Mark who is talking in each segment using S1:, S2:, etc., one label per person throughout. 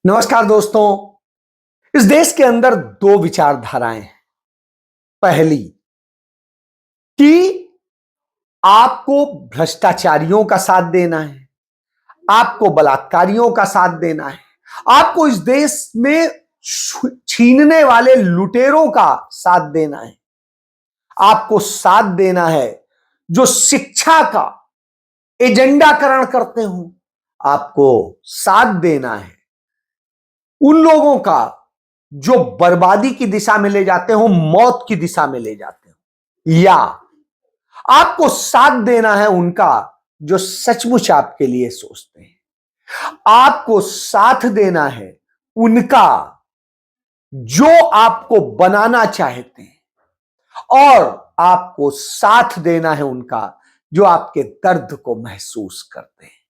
S1: नमस्कार दोस्तों। इस देश के अंदर दो विचारधाराएं हैं। पहली कि आपको भ्रष्टाचारियों का साथ देना है, आपको बलात्कारियों का साथ देना है, आपको इस देश में छीनने वाले लुटेरों का साथ देना है, आपको साथ देना है जो शिक्षा का एजेंडाकरण करते हो, आपको साथ देना है उन लोगों का जो बर्बादी की दिशा में ले जाते हो, मौत की दिशा में ले जाते हो, या आपको साथ देना है उनका जो सचमुच आपके लिए सोचते हैं। आपको साथ देना है उनका जो आपको बनाना चाहते हैं, और आपको साथ देना है उनका जो आपके दर्द को महसूस करते हैं।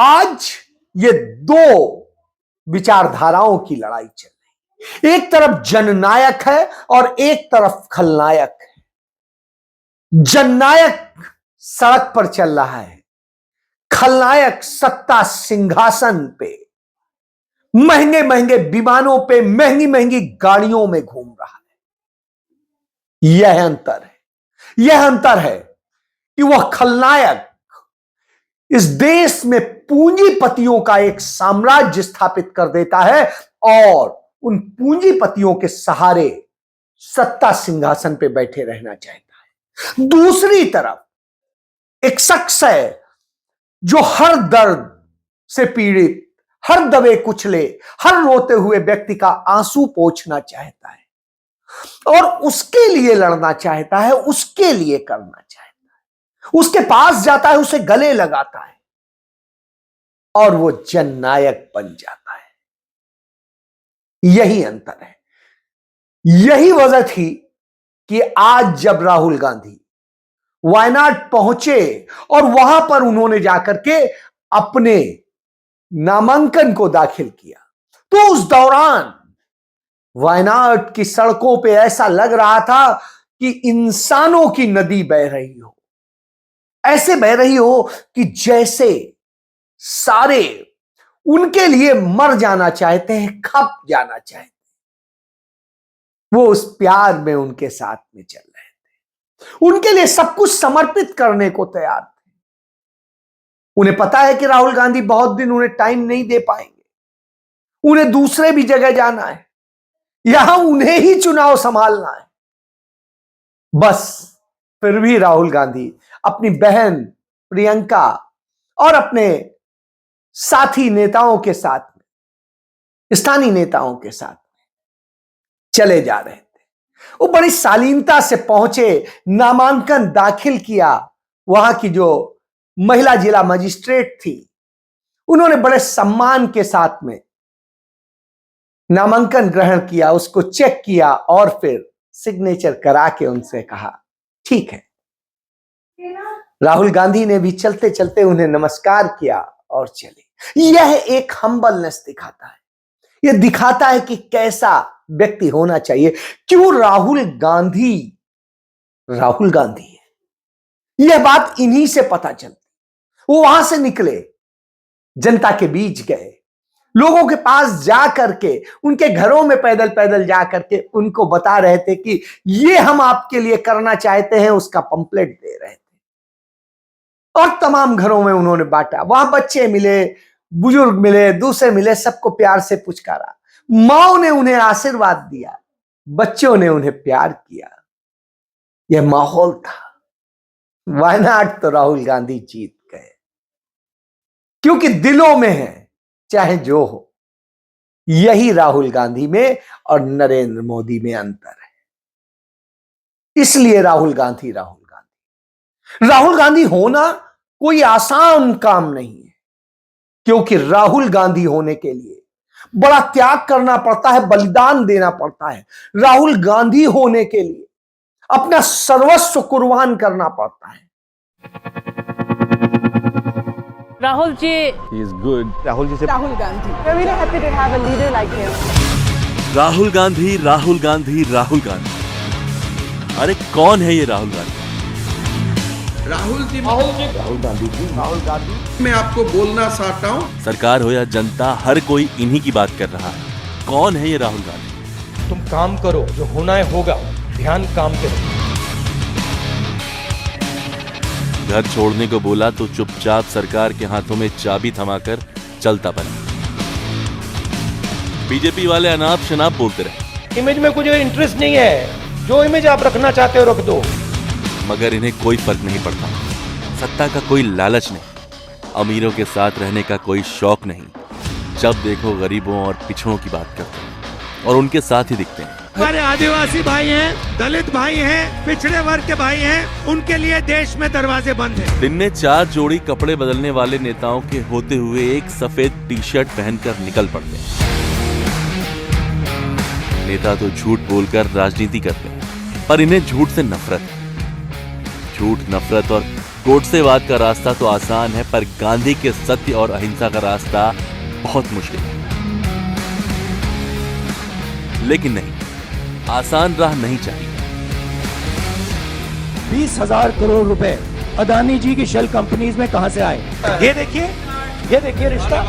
S1: आज ये दो विचारधाराओं की लड़ाई चल रही है। एक तरफ जननायक है और एक तरफ खलनायक है। जननायक सड़क पर चल रहा है, खलनायक सत्ता सिंहासन पे महंगे महंगे विमानों पे महंगी महंगी गाड़ियों में घूम रहा है। यह अंतर है कि वह खलनायक इस देश में पूंजीपतियों का एक साम्राज्य स्थापित कर देता है और उन पूंजीपतियों के सहारे सत्ता सिंहासन पे बैठे रहना चाहता है। दूसरी तरफ एक शख्स है जो हर दर्द से पीड़ित, हर दबे कुचले, हर रोते हुए व्यक्ति का आंसू पोंछना चाहता है और उसके लिए लड़ना चाहता है, उसके लिए करना चाहता है, उसके पास जाता है, उसे गले लगाता है और वो जननायक बन जाता है। यही अंतर है। यही वजह थी कि आज जब राहुल गांधी वायनाड पहुंचे और वहां पर उन्होंने जाकर के अपने नामांकन को दाखिल किया, तो उस दौरान वायनाड की सड़कों पे ऐसा लग रहा था कि इंसानों की नदी बह रही हो, ऐसे बह रही हो कि जैसे सारे उनके लिए मर जाना चाहते हैं, खप जाना चाहते हैं। वो उस प्यार में उनके साथ में चल रहे थे, उनके लिए सब कुछ समर्पित करने को तैयार थे। उन्हें पता है कि राहुल गांधी बहुत दिन उन्हें टाइम नहीं दे पाएंगे, उन्हें दूसरे भी जगह जाना है, यहां उन्हें ही चुनाव संभालना है। बस फिर भी राहुल गांधी अपनी बहन प्रियंका और अपने साथी नेताओं के साथ में, स्थानीय नेताओं के साथ में चले जा रहे थे। वो बड़ी शालीनता से पहुंचे, नामांकन दाखिल किया। वहां की जो महिला जिला मजिस्ट्रेट थी, उन्होंने बड़े सम्मान के साथ में नामांकन ग्रहण किया, उसको चेक किया और फिर सिग्नेचर करा के उनसे कहा ठीक है। राहुल गांधी ने भी चलते चलते उन्हें नमस्कार किया और चले। यह एक हम्बलनेस दिखाता है, यह दिखाता है कि कैसा व्यक्ति होना चाहिए। क्यों राहुल गांधी है, यह बात इन्हीं से पता चलती। वो वहां से निकले, जनता के बीच गए, लोगों के पास जा करके, उनके घरों में पैदल पैदल जा करके उनको बता रहे थे कि ये हम आपके लिए करना चाहते हैं, उसका पंपलेट दे रहे थे और तमाम घरों में उन्होंने बांटा। वहां बच्चे मिले, बुजुर्ग मिले, दूसरे मिले, सबको प्यार से पुचकारा। माओ ने उन्हें आशीर्वाद दिया, बच्चों ने उन्हें प्यार किया। यह माहौल था। वायनाड तो राहुल गांधी जीत गए, क्योंकि दिलों में है चाहे जो हो। यही राहुल गांधी में और नरेंद्र मोदी में अंतर है। इसलिए राहुल गांधी होना कोई आसान काम नहीं है, क्योंकि राहुल गांधी होने के लिए बड़ा त्याग करना पड़ता है, बलिदान देना पड़ता है। राहुल गांधी होने के लिए अपना सर्वस्व कुर्बान करना पड़ता है।
S2: Rahul ji,
S3: he is good.
S4: Rahul Gandhi. We're really happy to have a leader like him.
S3: Rahul Gandhi. अरे कौन है ये राहुल गांधी?
S5: राहुल जी
S1: राहुल गांधी
S5: मैं आपको बोलना चाहता हूँ,
S3: सरकार हो या जनता, हर कोई इन्हीं की बात कर रहा है। कौन है ये राहुल गांधी?
S6: तुम काम करो, जो होना है होगा, ध्यान काम पे रखो।
S3: घर छोड़ने को बोला तो चुपचाप सरकार के हाथों में चाबी थमाकर चलता बना। बीजेपी वाले अनाप शनाप बोलते रहे,
S6: इमेज में कुछ इंटरेस्ट नहीं है, जो इमेज आप रखना चाहते हो रख दो।
S3: मगर इन्हें कोई फर्क नहीं पड़ता। सत्ता का कोई लालच नहीं, अमीरों के साथ रहने का कोई शौक नहीं। जब देखो गरीबों और पिछड़ों की बात करते हैं और उनके साथ ही दिखते हैं।
S7: हमारे आदिवासी भाई हैं, दलित भाई हैं, पिछड़े वर्ग के भाई हैं, उनके लिए देश में दरवाजे बंद हैं।
S3: दिन में 4 जोड़ी कपड़े बदलने वाले नेताओं के होते हुए एक सफेद टी शर्ट पहनकर निकल पड़ते हैं। नेता तो झूठ बोलकर राजनीति करते हैं, पर इन्हें झूठ से नफरत है। झूठ, नफरत और गोडसेवाद का रास्ता तो आसान है, पर गांधी के सत्य और अहिंसा का रास्ता बहुत मुश्किल है। लेकिन नहीं, आसान राह नहीं चाहिए।
S6: 20,000 करोड़ रुपए अदानी जी की शेल कंपनीज में कहां से आए? ये देखिए रिश्ता।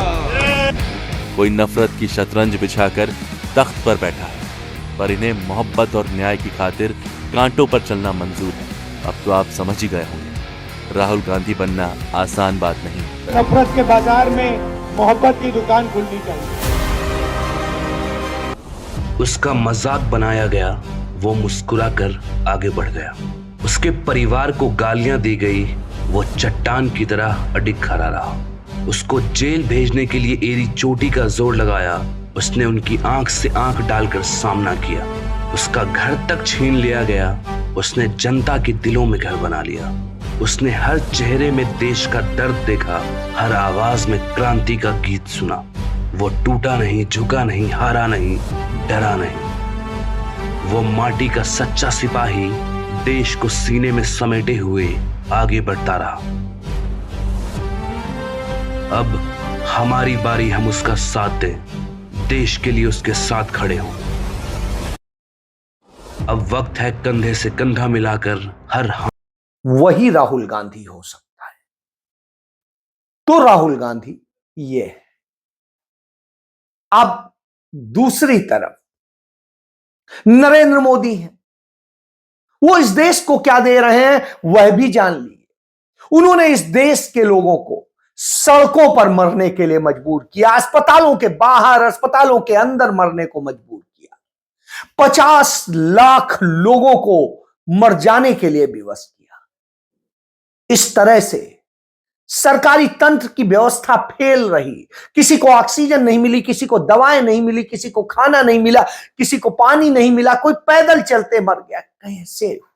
S3: कोई नफरत की शतरंज बिछाकर तख्त पर बैठा है, पर इन्हें मोहब्बत और न्याय की खातिर कांटों पर चलना मंजूर है। अब तो आप समझ ही गए होंगे, राहुल गांधी बनना आसान बात नहीं।
S7: नफरत के बाजार में मोहब्बत की दुकान खुलनी चाहिए।
S8: उसका मजाक बनाया गया, वो मुस्कुराकर आगे बढ़ गया। उसके परिवार को गालियां दी गई, वो चट्टान की तरह अडिग खड़ा रहा। उसको जेल भेजने के लिए एड़ी चोटी का जोर लगाया। उसने उनकी आंख से आंख डालकर सामना किया। उसका घर तक छीन लिया गया। उसने जनता के दिलों में घर बना लिया। उसने हर चेहरे में देश का दर्द देखा, हर आवाज में क्रांति का गीत सुना। वो टूटा नहीं, झुका नहीं, हारा नहीं, डरा नहीं। वो माटी का सच्चा सिपाही देश को सीने में समेटे हुए आगे बढ़ता रहा। अब हमारी बारी, हम उसका साथ दें, देश के लिए उसके साथ खड़े हों। अब वक्त है कंधे से कंधा मिलाकर हर
S1: वही राहुल गांधी हो सकता है। तो राहुल गांधी ये है। अब दूसरी तरफ नरेंद्र मोदी हैं। वो इस देश को क्या दे रहे हैं वह भी जान लिए। उन्होंने इस देश के लोगों को सड़कों पर मरने के लिए मजबूर किया, अस्पतालों के बाहर, अस्पतालों के अंदर मरने को मजबूर किया, 50 लाख लोगों को मर जाने के लिए विवश किया। इस तरह से सरकारी तंत्र की व्यवस्था फेल रही। किसी को ऑक्सीजन नहीं मिली, किसी को दवाएं नहीं मिली, किसी को खाना नहीं मिला, किसी को पानी नहीं मिला, कोई पैदल चलते मर गया। कैसे हुआ?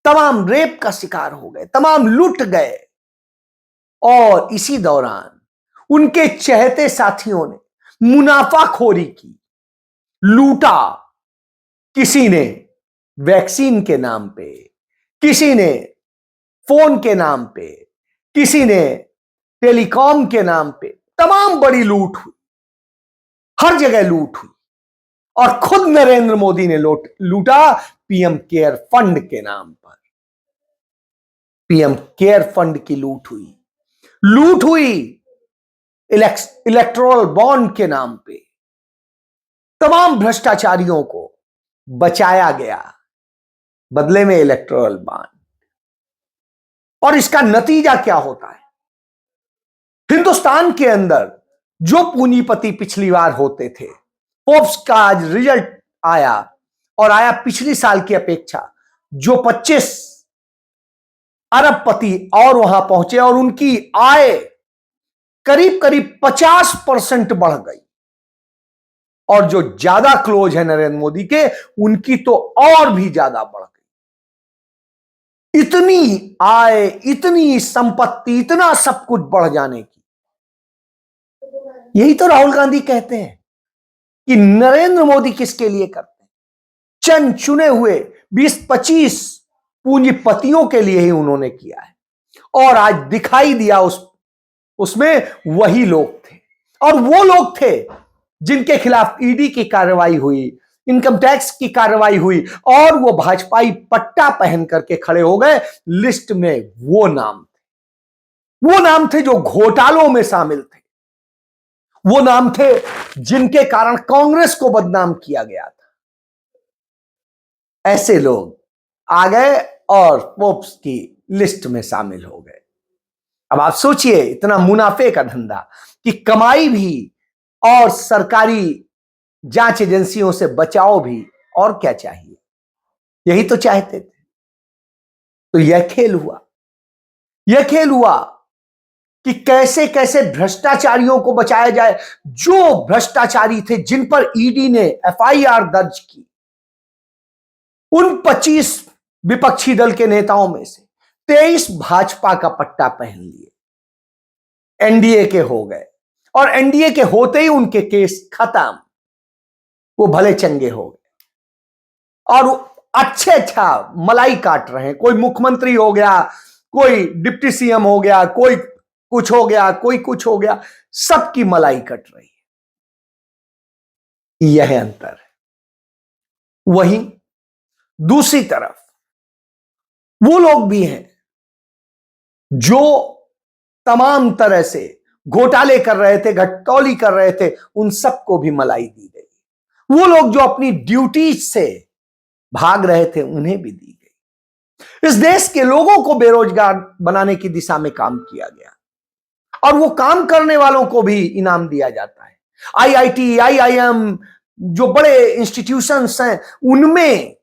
S1: तमाम रेप का शिकार हो गए, तमाम लूट गए। और इसी दौरान उनके चहेते साथियों ने मुनाफाखोरी की, लूटा। किसी ने वैक्सीन के नाम पे, किसी ने फोन के नाम पे, किसी ने टेलीकॉम के नाम पे, तमाम बड़ी लूट हुई। हर जगह लूट हुई। और खुद नरेंद्र मोदी ने लूटा पीएम केयर फंड के नाम पर। पीएम केयर फंड की लूट हुई। लूट हुई इलेक्टोरल बॉन्ड के नाम पे। तमाम भ्रष्टाचारियों को बचाया गया बदले में इलेक्टोरल बॉन्ड। और इसका नतीजा क्या होता है? हिंदुस्तान के अंदर जो पूंजीपति पिछली बार होते थे, फोर्ब्स का आज रिजल्ट आया और आया पिछली साल की अपेक्षा जो 25 अरबपति और वहां पहुंचे और उनकी आय करीब करीब 50% बढ़ गई। और जो ज्यादा क्लोज है नरेंद्र मोदी के, उनकी तो और भी ज्यादा बढ़ गई। इतनी आय, इतनी संपत्ति, इतना सब कुछ बढ़ जाने की। यही तो राहुल गांधी कहते हैं कि नरेंद्र मोदी किसके लिए करते हैं? चंद चुने हुए 20-25 पूंजीपतियों के लिए ही उन्होंने किया है। और आज दिखाई दिया उसमें वही लोग थे। और वो लोग थे जिनके खिलाफ ईडी की कार्रवाई हुई, इनकम टैक्स की कार्रवाई हुई और वो भाजपाई पट्टा पहन करके खड़े हो गए। लिस्ट में वो नाम थे जो घोटालों में शामिल थे, वो नाम थे जिनके कारण कांग्रेस को बदनाम किया गया था। ऐसे लोग आ गए और फोर्ब्स की लिस्ट में शामिल हो गए। अब आप सोचिए, इतना मुनाफे का धंधा कि कमाई भी और सरकारी जांच एजेंसियों से बचाव भी, और क्या चाहिए? यही तो चाहते थे। तो यह खेल हुआ कि कैसे कैसे भ्रष्टाचारियों को बचाया जाए। जो भ्रष्टाचारी थे, जिन पर ईडी ने एफआईआर दर्ज की, उन 25 विपक्षी दल के नेताओं में से 23 भाजपा का पट्टा पहन लिए, एनडीए के हो गए, और एनडीए के होते ही उनके केस खत्म, वो भले चंगे हो गए और अच्छा मलाई काट रहे हैं। कोई मुख्यमंत्री हो गया, कोई डिप्टी सीएम हो गया, कोई कुछ हो गया, कोई कुछ हो गया, सबकी मलाई कट रही है। यह अंतर है। वहीं दूसरी तरफ वो लोग भी हैं जो तमाम तरह से घोटाले कर रहे थे, घटतौली कर रहे थे, उन सबको भी मलाई दी गई। वो लोग जो अपनी ड्यूटी से भाग रहे थे, उन्हें भी दी गई। इस देश के लोगों को बेरोजगार बनाने की दिशा में काम किया गया और वो काम करने वालों को भी इनाम दिया जाता है। आईआईटी, आईआईएम, जो बड़े इंस्टीट्यूशंस हैं, उनमें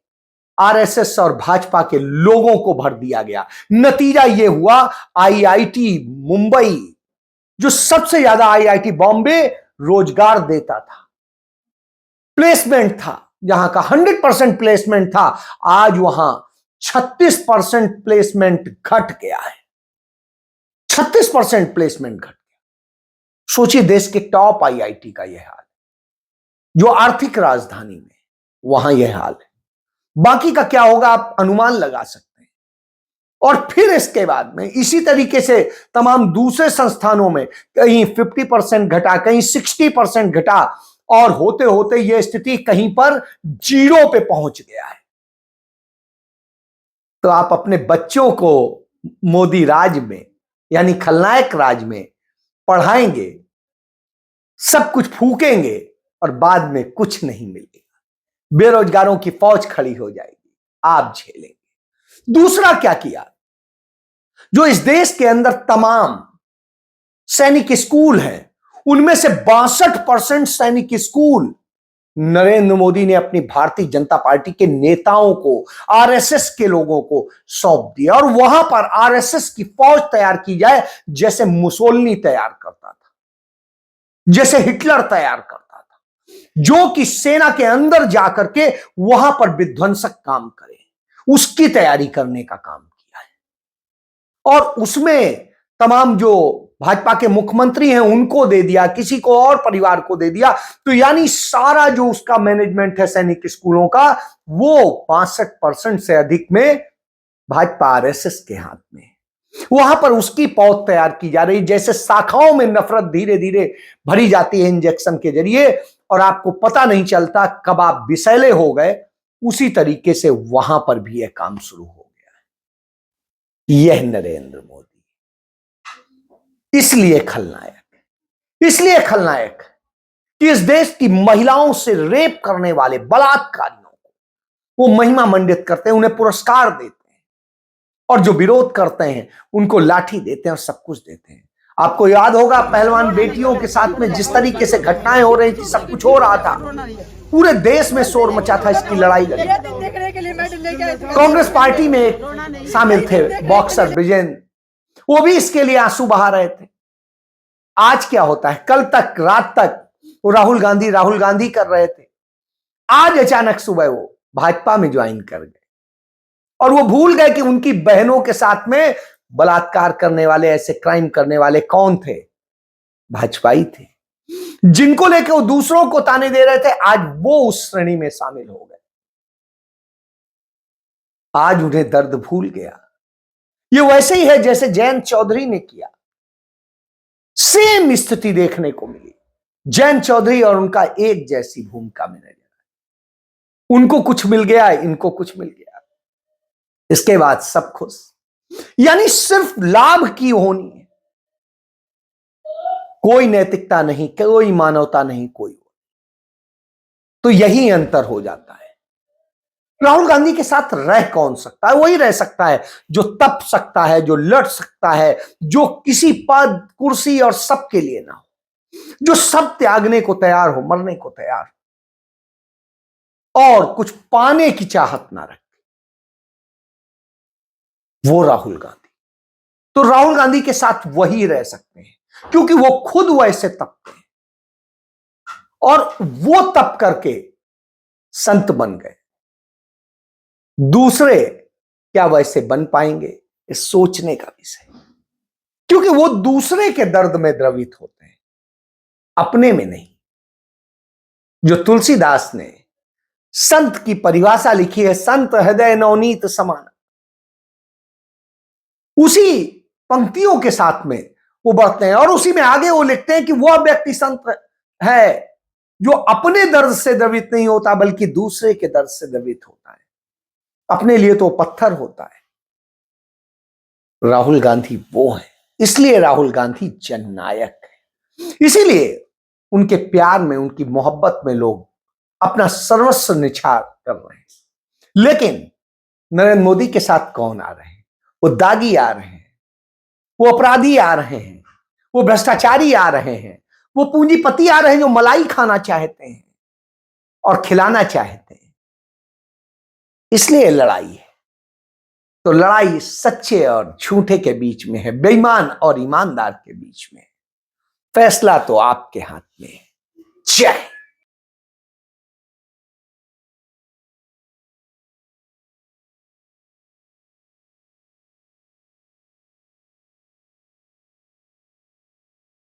S1: आरएसएस और भाजपा के लोगों को भर दिया गया। नतीजा यह हुआ, आईआईटी मुंबई, जो सबसे ज्यादा आईआईटी बॉम्बे रोजगार देता था, प्लेसमेंट था, जहां का 100% प्लेसमेंट था, आज वहां 36% प्लेसमेंट घट गया है। 36% प्लेसमेंट घट गया। सोचिए, देश के टॉप आईआईटी का यह हाल है, जो आर्थिक राजधानी में, वहां यह हाल है। बाकी का क्या होगा आप अनुमान लगा सकते हैं। और फिर इसके बाद में इसी तरीके से तमाम दूसरे संस्थानों में कहीं 50% घटा, कहीं 60% घटा, और होते होते यह स्थिति कहीं पर 0 पे पहुंच गया है। तो आप अपने बच्चों को मोदी राज में, यानी खलनायक राज में पढ़ाएंगे, सब कुछ फूकेंगे और बाद में कुछ नहीं मिलेगा। बेरोजगारों की फौज खड़ी हो जाएगी, आप झेलेंगे। दूसरा क्या किया, जो इस देश के अंदर तमाम सैनिक स्कूल हैं, उनमें से 62% सैनिक स्कूल नरेंद्र मोदी ने अपनी भारतीय जनता पार्टी के नेताओं को, आरएसएस के लोगों को सौंप दिया, और वहां पर आरएसएस की फौज तैयार की जाए, जैसे मुसोलिनी तैयार करता था, जैसे हिटलर तैयार करता था, जो कि सेना के अंदर जाकर के वहां पर विध्वंसक काम करे, उसकी तैयारी करने का काम किया है। और उसमें तमाम जो भाजपा के मुख्यमंत्री हैं उनको दे दिया, किसी को और परिवार को दे दिया। तो यानी सारा जो उसका मैनेजमेंट है सैनिक स्कूलों का, वो 65% से अधिक में भाजपा आरएसएस के हाथ में है। वहां पर उसकी फौज तैयार की जा रही, जैसे शाखाओं में नफरत धीरे धीरे भरी जाती है इंजेक्शन के जरिए, और आपको पता नहीं चलता कब आप विषैले हो गए, उसी तरीके से वहां पर भी यह काम शुरू हो गया है। यह नरेंद्र मोदी इसलिए खलनायक कि इस देश की महिलाओं से रेप करने वाले बलात्कारियों को वो महिमा मंडित करते हैं, उन्हें पुरस्कार देते हैं, और जो विरोध करते हैं उनको लाठी देते हैं और सब कुछ देते हैं। आपको याद होगा पहलवान बेटियों के साथ में जिस तरीके से घटनाएं हो रही थी, सब कुछ हो रहा था, पूरे देश में शोर मचा था इसकी लड़ाई लड़ी। कांग्रेस पार्टी में एक शामिल थे बॉक्सर ब्रिजेंद्र, वो भी इसके लिए आंसू बहा रहे थे। आज क्या होता है, कल तक रात तक वो राहुल गांधी कर रहे थे, आज अचानक सुबह वो भाजपा में ज्वाइन कर गए, और वो भूल गए कि उनकी बहनों के साथ में बलात्कार करने वाले, ऐसे क्राइम करने वाले कौन थे? भाजपाई थे, जिनको लेके वो दूसरों को ताने दे रहे थे, आज वो उस श्रेणी में शामिल हो गए। आज उन्हें दर्द भूल गया। ये वैसे ही है जैसे जयंत चौधरी ने किया, सेम स्थिति देखने को मिली। जयंत चौधरी और उनका एक जैसी भूमिका में नजर आई। उनको कुछ मिल गया, इनको कुछ मिल गया, इसके बाद सब खुश। यानी सिर्फ लाभ की होनी है, कोई नैतिकता नहीं, कोई मानवता नहीं, कोई। तो यही अंतर हो जाता है। राहुल गांधी के साथ रह कौन सकता है? वही रह सकता है जो तप सकता है, जो लड़ सकता है, जो किसी पद कुर्सी और सब के लिए ना हो, जो सब त्यागने को तैयार हो, मरने को तैयार हो और कुछ पाने की चाहत ना रखे, वो राहुल गांधी। तो राहुल गांधी के साथ वही रह सकते हैं, क्योंकि वो खुद वैसे तपते हैं और वो तप करके संत बन गए। दूसरे क्या वैसे बन पाएंगे, इस सोचने का विषय, क्योंकि वो दूसरे के दर्द में द्रवित होते हैं, अपने में नहीं। जो तुलसीदास ने संत की परिभाषा लिखी है, संत हृदय नवनीत समान, उसी पंक्तियों के साथ में वो बढ़ते हैं और उसी में आगे वो लिखते हैं कि वह व्यक्ति संत है जो अपने दर्द से द्रवित नहीं होता, बल्कि दूसरे के दर्द से द्रवित होता है। अपने लिए तो पत्थर होता है। राहुल गांधी वो है, इसलिए राहुल गांधी जननायक है। इसीलिए उनके प्यार में, उनकी मोहब्बत में लोग अपना सर्वस्व निछावर कर रहे हैं। लेकिन नरेंद्र मोदी के साथ कौन आ रहे हैं? वो दागी आ रहे हैं, वो अपराधी आ रहे हैं, वो भ्रष्टाचारी आ रहे हैं, वो पूंजीपति आ रहे हैं जो मलाई खाना चाहते हैं और खिलाना चाहते हैं। इसलिए लड़ाई है। तो लड़ाई सच्चे और झूठे के बीच में है, बेईमान और ईमानदार के बीच में। फैसला तो आपके हाथ में है। जय